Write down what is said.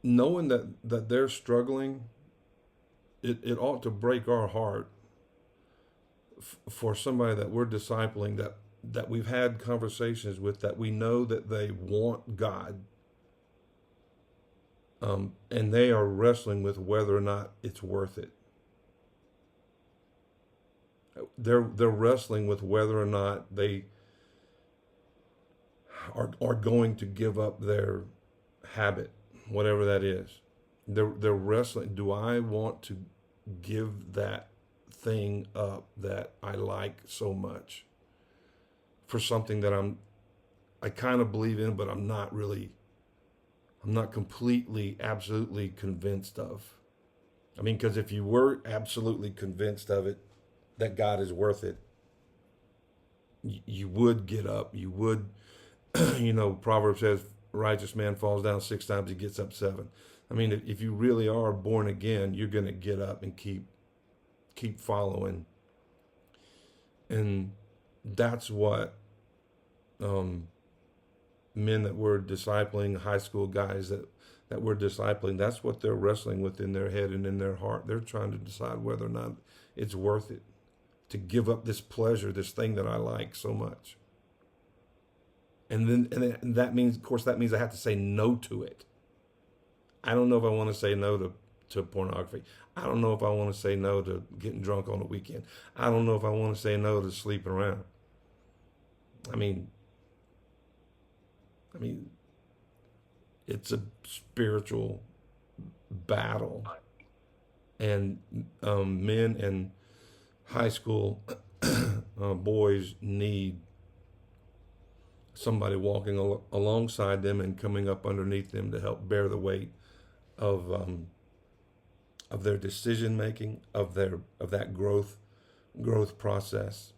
knowing that they're struggling, it ought to break our heart for somebody that we're discipling, that we've had conversations with, that we know that they want God, and they are wrestling with whether or not it's worth it. They're wrestling with whether or not they are going to give up their habit, whatever that is. They're wrestling. Do I want to give that thing up that I like so much for something that I kind of believe in, but I'm not completely, absolutely convinced of. I mean, because if you were absolutely convinced of it, that God is worth it, you would get up. You would, Proverbs says, righteous man falls down 6 times, he gets up seven. I mean, if you really are born again, you're going to get up and keep following. And that's what men that we're discipling, high school guys that we're discipling, that's what they're wrestling with in their head and in their heart. They're trying to decide whether or not it's worth it to give up this pleasure, this thing that I like so much. And that means, of course, that means I have to say no to it. I don't know if I want to say no to pornography. I don't know if I want to say no to getting drunk on the weekend. I don't know if I want to say no to sleeping around. I mean, it's a spiritual battle, and men and high school boys need somebody walking alongside them and coming up underneath them to help bear the weight of their decision making, of that growth process.